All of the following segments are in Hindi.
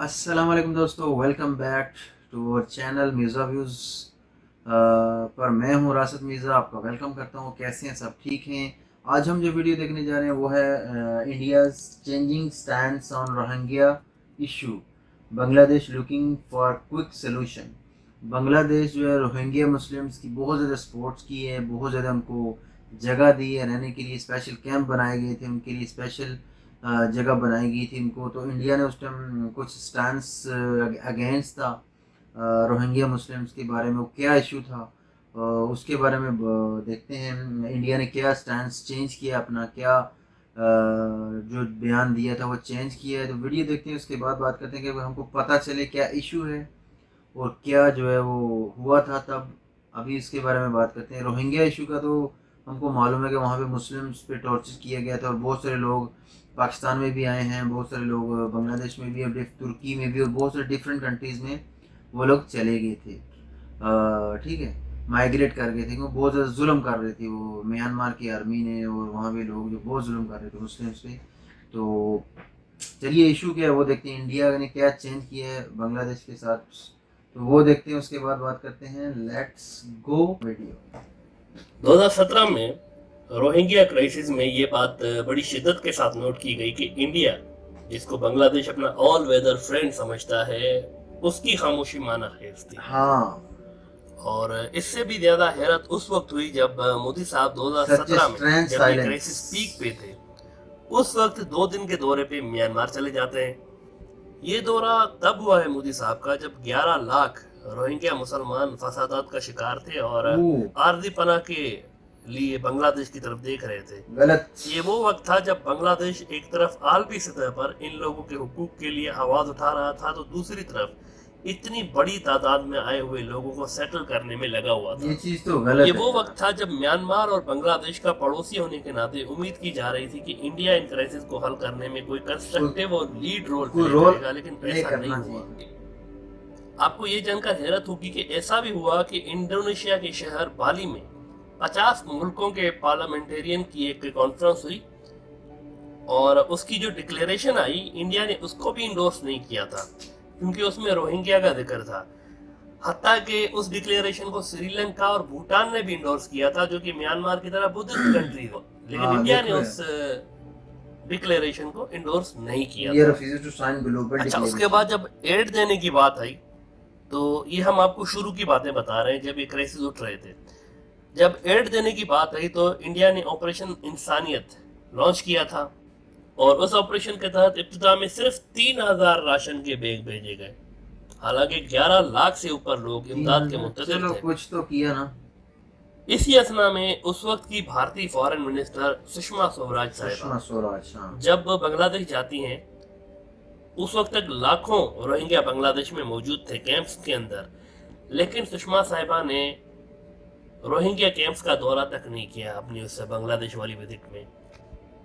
अस्सलाम वालेकुम दोस्तों, welcome back to our channel Mirza views पर मैं हूँ राशिद मिर्ज़ा। आपका वेलकम करता हूँ। कैसे हैं? सब ठीक हैं? आज हम जो वीडियो देखने जा रहे हैं वो है India's changing stands on Rohingya issue, Bangladesh looking for quick solution. Bangladesh जो है रोहिंग्या मुस्लिम्स की बहुत ज़्यादा सपोर्ट्स की है, बहुत ज़्यादा उनको जगह दी है रहने के लिए। स्पेशल कैंप बनाए गए थे उनके लिए, स्पेशल जगह बनाई गई थी इनको। तो इंडिया ने उस टाइम कुछ स्टैंड्स अगेंस्ट था रोहिंग्या मुस्लिम्स के बारे में। वो क्या इशू था उसके बारे में देखते हैं इंडिया ने क्या स्टैंड्स चेंज किया अपना, क्या जो बयान दिया था वो चेंज किया है। तो वीडियो देखते हैं, उसके बाद बात करते हैं कि हमको पता चले क्या इशू है और क्या जो है वो हुआ था तब। अभी इसके बारे में बात करते हैं। रोहिंग्या इशू का तो हमको मालूम है कि वहाँ पे मुस्लिम्स पे टॉर्चर किया गया था और बहुत सारे लोग पाकिस्तान में भी आए हैं, बहुत सारे लोग बांग्लादेश में भी और तुर्की में भी और बहुत सारे डिफरेंट कंट्रीज़ में वो लोग चले गए थे। ठीक है, माइग्रेट कर गए थे क्योंकि बहुत ज़्यादा जुल्म कर रहे थे वो म्यांमार की आर्मी ने, और वहाँ पे लोग जो बहुत जुल्म कर रहे थे मुस्लिम्स पे। तो चलिए इशू क्या है वो देखते हैं, इंडिया ने क्या चेंज किया है बांग्लादेश के साथ, तो वो देखते हैं। उसके बाद बात करते हैं। Let's go video. 2017 में रोहिंग्या क्राइसिस में ये बात बड़ी शिद्दत के साथ नोट की गई कि इंडिया, जिसको बांग्लादेश अपना ऑल वेदर फ्रेंड समझता है, उसकी खामोशी माना खेज थी। हाँ, और इससे भी ज्यादा हैरत उस वक्त हुई जब मोदी साहब सच 2017 में स्ट्रेंथ जब ये साइलेंस। क्राइसिस पीक पे थे, उस वक्त 2 दिन के दौरे पे म्यांमार चले जाते हैं। ये दौरा तब हुआ है मोदी साहब का जब 11 लाख रोहिंग्या मुसलमान फसादात का शिकार थे और आर्जी पनाह के लिए बांग्लादेश की तरफ देख रहे थे। गलत। ये वो वक्त था जब बांग्लादेश एक तरफ आलमी सतह पर इन लोगों के हुकूक के लिए आवाज उठा रहा था, तो दूसरी तरफ इतनी बड़ी तादाद में आए हुए लोगों को सेटल करने में लगा हुआ ये था। चीज़ तो ये गलत है वो यार। वक्त था जब म्यांमार और बांग्लादेश का पड़ोसी होने के नाते उम्मीद की जा रही थी कि इंडिया इन क्राइसिस को हल करने में कोई कंस्ट्रक्टिव और लीड रोल कोई प्ले रोल करेगा, लेकिन प्ले ऐसा नहीं करना हुआ। चाहिए। आपको ये जानकर हैरत होगी कि ऐसा भी हुआ कि इंडोनेशिया के शहर बाली में 50 मुल्कों के पार्लियामेंटेरियन की एक कॉन्फ्रेंस हुई और उसकी जो डिक्लेरेशन आई, इंडिया ने उसको भी इंडोर्स नहीं किया था क्योंकि उसमें रोहिंग्या का जिक्र था। हत्ता कि उस डिक्लेरेशन को श्रीलंका और भूटान ने भी इंडोर्स किया था, जो कि म्यांमार की तरह बुद्धिस्ट कंट्री हो, लेकिन हाँ इंडिया ने देखो उस डिक्लेरेशन को इंडोर्स नहीं किया ये था। रिफ्यूज टू साइन ग्लोबल अच्छा, उसके डिक्लेरेशन। बाद जब एड देने की बात आई, तो ये हम आपको शुरू की बातें बता रहे हैं जब ये क्राइसिस उठ रहे थे। जब एड देने की बात आई तो इंडिया ने ऑपरेशन इंसानियत लॉन्च किया था और उस ऑपरेशन के तहत इब्तिदा में सिर्फ 3,000 राशन के बैग भेजे गए। हालांकि 11 लाख से ऊपर लोग इमदाद के 3,000 मुंतजिर चलो थे। कुछ तो किया ना। इसी असना में उस वक्त की भारतीय फॉरेन मिनिस्टर सुषमा स्वराज सुषमा साहिबा स्वराज, हाँ। जब बांग्लादेश जाती हैं, उस वक्त तक लाखों रोहिंग्या बांग्लादेश में मौजूद थे कैंप्स के अंदर, लेकिन सुषमा साहिबा ने रोहिंग्या कैंप्स का दौरा तक नहीं किया अपनी उस बांग्लादेश वाली विजिट में।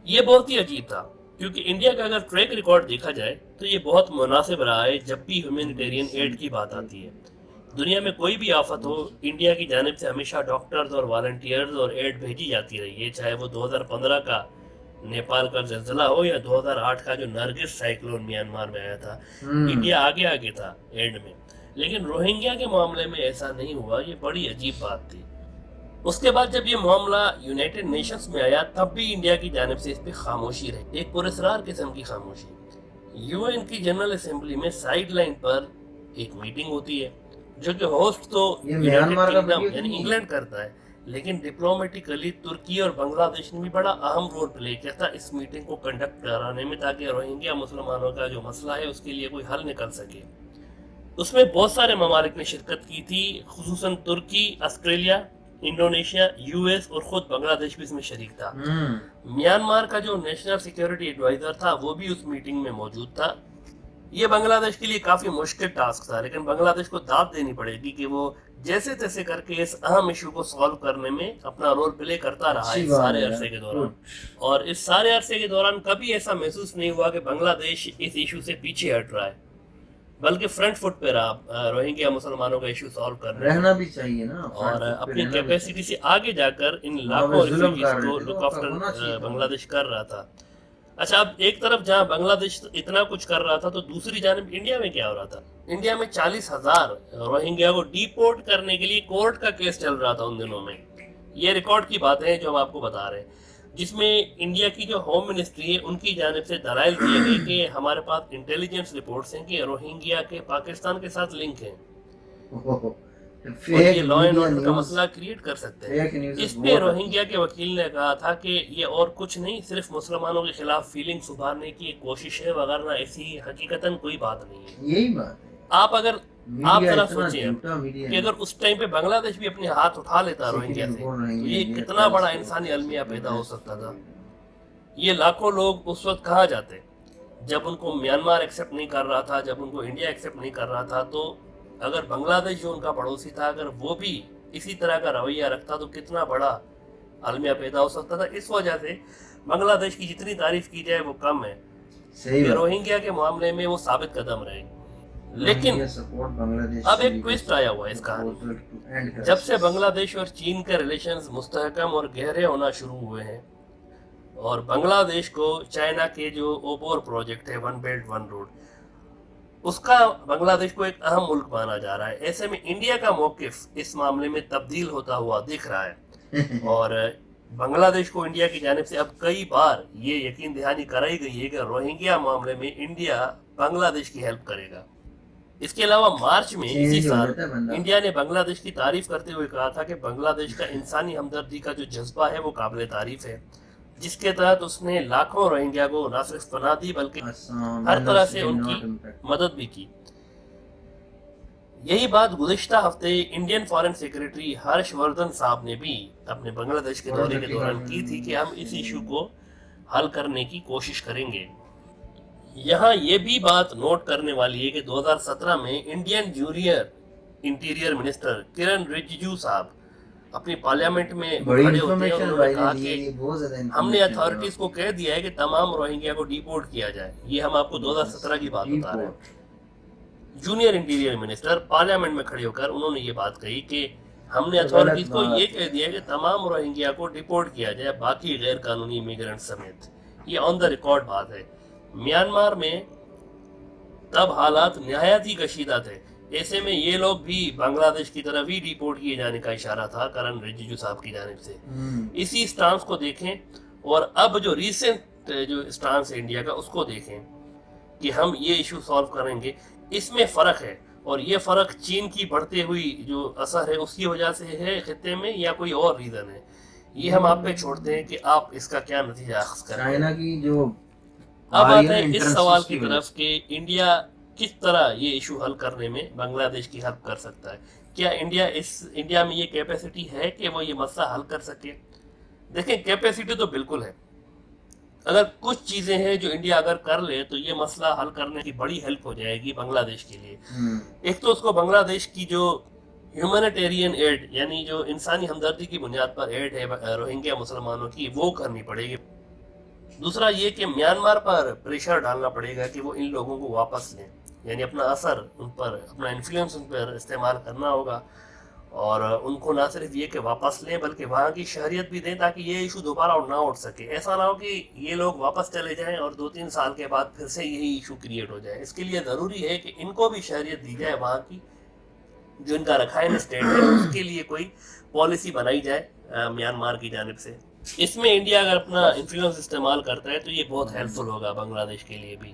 ये बहुत ही अजीब था क्योंकि इंडिया का अगर ट्रैक रिकॉर्ड देखा जाए तो ये बहुत मुनासिब रहा है जब भी ह्यूमैनिटेरियन एड की बात आती है। दुनिया में कोई भी आफत हो, इंडिया की जानिब से हमेशा डॉक्टर्स और वॉलंटियर्स और एड भेजी जाती रही है, चाहे वो 2015 का नेपाल का जल्जला हो या 2008 का जो नरगिस साइक्लोन म्यांमार में आया था। इंडिया आगे आगे था एड में, लेकिन रोहिंग्या के मामले में ऐसा नहीं हुआ। ये बड़ी अजीब बात थी। उसके बाद जब ये मामला यूनाइटेड नेशंस में आया, तब भी इंडिया की जानिब से इस पे खामोशी रही, एक पुरस्कार किस्म की खामोशी। यूएन की जनरल असेंबली में साइड लाइन पर एक मीटिंग होती है, जो कि होस्ट तो ये यूनाइटेड म्यांमार का किंगडम वीडियो तो यानी नहीं है? इंग्लैंड करता है, लेकिन डिप्लोमेटिकली तुर्की और बांग्लादेश ने भी बड़ा अहम रोल प्ले किया था इस मीटिंग को कंडक्ट कराने में, ताकि रोहिंग्या मुसलमानों का जो मसला है उसके लिए कोई हल निकल सके। उसमें बहुत सारे ममालिक ने शिरकत की थी, खुसूसन तुर्की, ऑस्ट्रेलिया, इंडोनेशिया, यूएस और खुद बांग्लादेश भी इसमें शरीक था। म्यांमार का जो नेशनल सिक्योरिटी एडवाइजर था वो भी उस मीटिंग में मौजूद था। ये बांग्लादेश के लिए काफी मुश्किल टास्क था, लेकिन बांग्लादेश को दाद देनी पड़ेगी कि वो जैसे तैसे करके इस अहम इशू को सॉल्व करने में अपना रोल प्ले करता रहा अच्छी इस बात सारे है अरसे यार, के दौरान। गुड। और इस सारे अरसे के दौरान कभी ऐसा महसूस नहीं हुआ कि बांग्लादेश इस इशू से पीछे हट रहा है, बल्कि फ्रंट फुट पे रहा रोहिंग्या मुसलमानों का इशू सॉल्व करने में, रहना भी चाहिए ना, और फ्रंट फुट पे अपनी रहना भी कैपेसिटी चाहिए। से आगे जाकर इन वहाँ पे लाखों जुल्म रिफ्यूजीज कर रहे को थे तो लुक आपका आफ्टर होना चाहिए था उधर। बांग्लादेश कर रहा था। अच्छा, अब एक तरफ जहां बांग्लादेश इतना कुछ कर रहा था तो दूसरी जानब इंडिया में क्या हो रहा था? इंडिया में 40,000 रोहिंग्या को डिपोर्ट करने के लिए कोर्ट का केस चल रहा था उन दिनों में। ये रिकॉर्ड की बातें हैं जो हम आपको बता रहे हैं, जिसमें इंडिया की जो होम मिनिस्ट्री है उनकी जानिब से दलाइल दिए गए कि हमारे पास इंटेलिजेंस रिपोर्ट्स हैं कि रोहिंग्या के पाकिस्तान के साथ लिंक हैं और ये fake law and media order का न्यूज़, मसला क्रिएट कर सकते फेक हैं। न्यूज़ इस पे बहुत आती रोहिंग्या के वकील ने कहा था कि ये और कुछ नहीं, सिर्फ मुसलमानों के खिलाफ फीलिंग्स उभारने की एक कोशिश है, वगैरह ऐसी हकीकतन कोई बात नहीं है। है। यही बात है, आप अगर आप मीडिया जरा इतना सोचिए अब झूठा मीडिया कि है। अगर उस टाइम पे बांग्लादेश भी अपने हाथ उठा लेता रोहिंग्या सेकंड से, बोल तो रही ये है कितना बड़ा इंसानी अलमिया पैदा हो सकता था। ये लाखों लोग उस वक्त कहाँ जाते जब उनको म्यांमार एक्सेप्ट नहीं कर रहा था, जब उनको इंडिया एक्सेप्ट नहीं कर रहा था। तो अगर बांग्लादेश जो उनका पड़ोसी था, अगर वो भी इसी तरह का रवैया रखता तो कितना बड़ा अलमिया पैदा हो सकता था। इस वजह से बांग्लादेश की जितनी तारीफ की जाए वो कम है सही कि बात। रोहिंग्या के मामले में वो साबित कदम रहे। लेकिन रोहिंग्या सपोर्ट बांग्लादेश अब एक ट्विस्ट आया हुआ है इस कहानी में। जब से बांग्लादेश और चीन के रिलेशंस मुस्तहकम और गहरे होना शुरू हुए हैं और बांग्लादेश को चाइना के जो ओपोर प्रोजेक्ट है, वन बेल्ट वन रोड, उसका बांग्लादेश को एक अहम मुल्क माना जा रहा है। ऐसे में इंडिया का मौकिफ इस मामले में तब्दील होता हुआ दिख रहा है और बांग्लादेश को इंडिया की जानिब से अब कई बार ये यकीन दहानी कराई गई है कि रोहिंग्या मामले में इंडिया बांग्लादेश की हेल्प करेगा। इसके अलावा मार्च में इसी साल इंडिया ने बांग्लादेश की तारीफ करते हुए कहा था कि बांग्लादेश का इंसानी हमदर्दी का जो जज्बा है वो काबिल तारीफ है, जिसके तहत उसने लाखों रोहिंग्या को न सिर्फ पनाह दी बल्कि हर तरह से उनकी मदद भी की। यही बात गुज़िश्ता हफ्ते इंडियन फॉरेन सेक्रेटरी हर्षवर्धन साहब ने भी अपने बांग्लादेश के दौरे के दौरान की थी कि हम इस इशू को हल करने की कोशिश करेंगे। यहाँ ये भी बात नोट करने वाली है कि 2017 में इंडियन जूनियर इंटीरियर मिनिस्टर किरण रिजिजू साहब अपनी पार्लियामेंट में खड़े होते हैं और उन्होंने कहा कि हमने अथॉरिटीज को कह दिया है कि तमाम रोहिंग्या को डिपोर्ट किया जाए। ये हम आपको 2017 की बात बता रहे हैं। जूनियर इंटीरियर मिनिस्टर पार्लियामेंट में खड़े होकर उन्होंने ये बात कही कि हमने अथॉरिटीज को ये कह दिया है कि तमाम रोहिंग्या को डिपोर्ट किया जाए, बाकी गैर कानूनी इमिग्रेंट समेत। ये ऑन द रिकॉर्ड बात है। म्यांमार में तब हालात नहायत ही कशीदा थे, ऐसे में ये लोग भी बांग्लादेश की तरफ ही डिपोर्ट किए जाने का इशारा था किरण रिजिजू साहब की जानिब से। इसी स्टांस को देखें और अब जो रिसेंट जो स्टांस है इंडिया का उसको देखें कि हम ये इशू सॉल्व करेंगे। इसमें फ़र्क है और ये फ़र्क चीन की बढ़ती हुई जो असर है उसकी वजह से है खित्ते में, या कोई और रीज़न है, ये हम आप पे छोड़ते हैं कि आप इसका क्या नतीजा अख्ज़ करें। चाइना की जो अब आते हैं इस सवाल की तरफ कि इंडिया किस तरह ये इशू हल करने में बांग्लादेश की हेल्प कर सकता है। क्या इंडिया में ये कैपेसिटी है कि वो ये मसला हल कर सके? देखें, कैपेसिटी तो बिल्कुल है। अगर कुछ चीज़ें हैं जो इंडिया अगर कर ले तो ये मसला हल करने की बड़ी हेल्प हो जाएगी बांग्लादेश के लिए। एक तो उसको बांग्लादेश की जो ह्यूमैनिटेरियन एड, यानी जो इंसानी हमदर्दी की बुनियाद पर एड है रोहिंग्या मुसलमानों की, वो करनी पड़ेगी। दूसरा ये कि म्यांमार पर प्रेशर डालना पड़ेगा कि वो इन लोगों को वापस लें, यानी अपना असर उन पर, अपना इन्फ्लुएंस उन पर इस्तेमाल करना होगा और उनको ना सिर्फ ये कि वापस लें बल्कि वहाँ की शहरियत भी दें ताकि ये इशू दोबारा ना उठ सके। ऐसा ना हो कि ये लोग वापस चले जाएं और 2-3 साल के बाद फिर से यही इशू क्रिएट हो जाए। इसके लिए ज़रूरी है कि इनको भी शहरियत दी जाए, वहाँ की जो इनका रखाइन स्टेट है उसके लिए कोई पॉलिसी बनाई जाए म्यांमार की जानिब से। इसमें इंडिया अगर अपना इन्फ्लुएंस इस्तेमाल करता है तो ये बहुत हेल्पफुल होगा बांग्लादेश के लिए भी,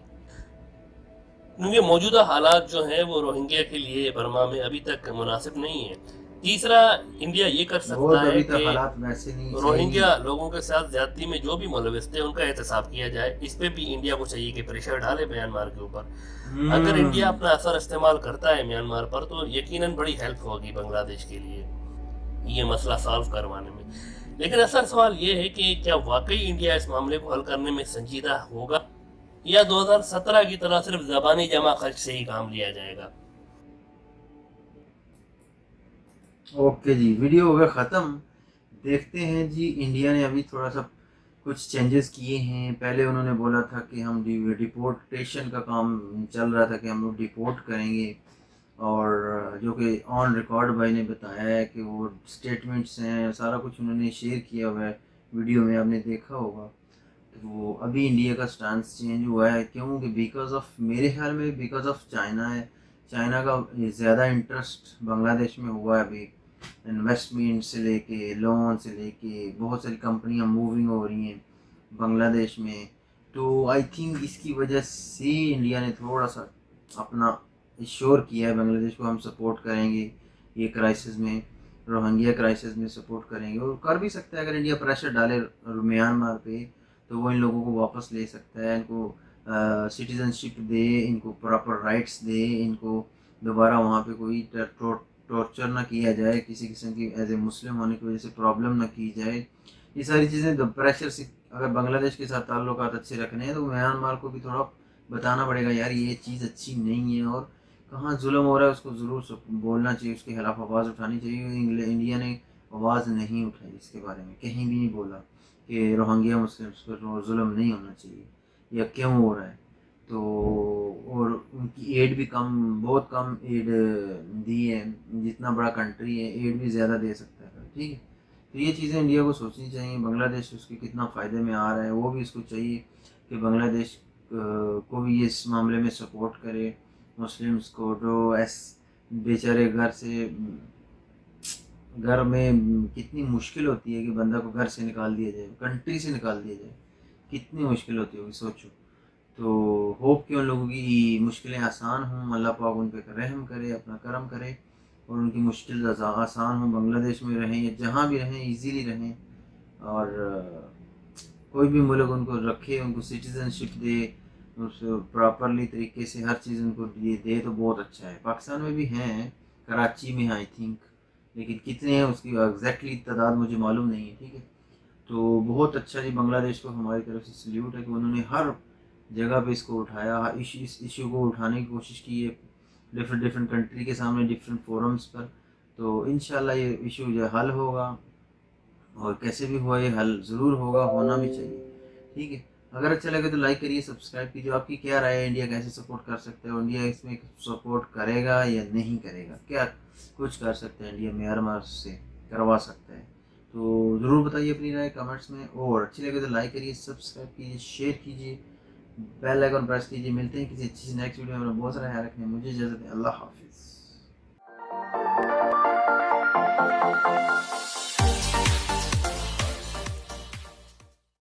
क्योंकि मौजूदा हालात जो हैं वो रोहिंग्या के लिए बर्मा में अभी तक मुनासिब नहीं है। तीसरा, इंडिया ये कर सकता है कि रोहिंग्या लोगों के साथ ज्यादती में जो भी मुलविस थे उनका एहतसाब किया जाए। इस पे भी इंडिया को चाहिए कि प्रेशर डाले म्यांमार के ऊपर। अगर इंडिया अपना असर इस्तेमाल करता है म्यांमार पर तो यकीनन बड़ी हेल्प होगी बांग्लादेश के लिए ये मसला सॉल्व करवाने में। लेकिन असल सवाल ये है कि क्या वाकई इंडिया इस मामले को हल करने में संजीदा होगा या 2017 की तरह सिर्फ ज़बानी जमा खर्च से ही काम लिया जाएगा। ओके जी, वीडियो हो गया ख़त्म। देखते हैं जी, इंडिया ने अभी थोड़ा सा कुछ चेंजेस किए हैं। पहले उन्होंने बोला था कि हम डिपोर्टेशन का काम चल रहा था कि हम लोग डिपोर्ट करेंगे, और जो कि ऑन रिकॉर्ड भाई ने बताया है कि वो स्टेटमेंट्स हैं, सारा कुछ उन्होंने शेयर किया हुआ है वीडियो में, आपने देखा होगा। तो वो अभी इंडिया का स्टांस चेंज हुआ है, क्योंकि बिकॉज ऑफ, मेरे ख्याल में बिकॉज ऑफ चाइना है। चाइना का ज़्यादा इंटरेस्ट बांग्लादेश में हुआ है अभी, इन्वेस्टमेंट से लेके लोन से लेके बहुत सारी कंपनियां मूविंग हो रही हैं बांग्लादेश में। तो आई थिंक इसकी वजह से इंडिया ने थोड़ा सा अपना श्योर किया है बांग्लादेश को हम सपोर्ट करेंगे ये क्राइसिस में, रोहिंग्या क्राइसिस में सपोर्ट करेंगे। और कर भी सकता है अगर इंडिया प्रेशर डाले म्यांमार पे, तो वो इन लोगों को वापस ले सकता है, इनको सिटीजनशिप दे, इनको प्रॉपर राइट्स दे, इनको दोबारा वहाँ पे कोई टॉर्चर ना किया जाए, किसी किस्म की एज ए मुस्लिम होने की वजह से प्रॉब्लम ना की जाए। ये सारी चीज़ें प्रेशर से, अगर बांग्लादेश के साथ ताल्लुकात अच्छे रखने हैं तो म्यांमार को भी थोड़ा बताना पड़ेगा, यार ये चीज़ अच्छी नहीं है और कहाँ जुल्म हो रहा है उसको ज़रूर बोलना चाहिए, उसके खिलाफ आवाज़ उठानी चाहिए। इंडिया ने आवाज़ नहीं उठाई इसके बारे में, कहीं भी नहीं बोला कि रोहिंग्या मुस्लिम्स पर जुल्म नहीं होना चाहिए या क्यों हो रहा है। तो और उनकी एड भी कम, बहुत कम एड दी है, जितना बड़ा कंट्री है एड भी ज़्यादा दे सकता है, ठीक है। तो ये चीज़ें इंडिया को सोचनी चाहिए। बांग्लादेश उसके कितना फ़ायदे में आ रहा है, वो भी इसको चाहिए कि बांग्लादेश को भी इस मामले में सपोर्ट करे मुस्लिम्स को, जो बेचारे घर में कितनी मुश्किल होती है कि बंदा को घर से निकाल दिया जाए, कंट्री से निकाल दिया जाए, कितनी मुश्किल होती होगी सोचो। तो होप कि उन लोगों की मुश्किलें आसान हों, अल्लाह पाक उन पर रहम करे, अपना करम करे और उनकी मुश्किल आसान हो। बांग्लादेश में रहें या जहाँ भी रहें इजीली रहें, और कोई भी मुल्क उनको रखे, उनको सिटीजनशिप दे, उस प्रॉपरली तरीके से हर चीज़ उनको दे तो बहुत अच्छा है। पाकिस्तान में भी हैं, कराची में आई थिंक, लेकिन कितने हैं उसकी एग्जैक्टली तादाद मुझे मालूम नहीं है, ठीक है। तो बहुत अच्छा जी, बांग्लादेश को हमारी तरफ से सल्यूट है कि उन्होंने हर जगह पे इसको उठाया, इस इशू को उठाने की कोशिश की है डिफरेंट डिफरेंट कंट्री के सामने, डिफरेंट फोरम्स पर। तो इंशाल्लाह ये इशू जो हल होगा, और कैसे भी हुआ ये हल ज़रूर होगा, होना भी चाहिए, ठीक है। अगर अच्छा लगे तो लाइक करिए, सब्सक्राइब कीजिए। आपकी क्या राय है, इंडिया कैसे सपोर्ट कर सकते हो, इंडिया इसमें सपोर्ट करेगा या नहीं करेगा, क्या कुछ कर सकते हैं इंडिया म्यांमार से करवा सकता है, तो ज़रूर बताइए अपनी राय कमेंट्स में। और अच्छी लगे तो लाइक करिए, सब्सक्राइब कीजिए, शेयर कीजिए, बेल आइकन प्रेस कीजिए। मिलते हैं किसी अच्छी नेक्स्ट वीडियो में। बहुत सारा ख्याल रखने, मुझे इजाज़त है, अल्लाह हाफिज़।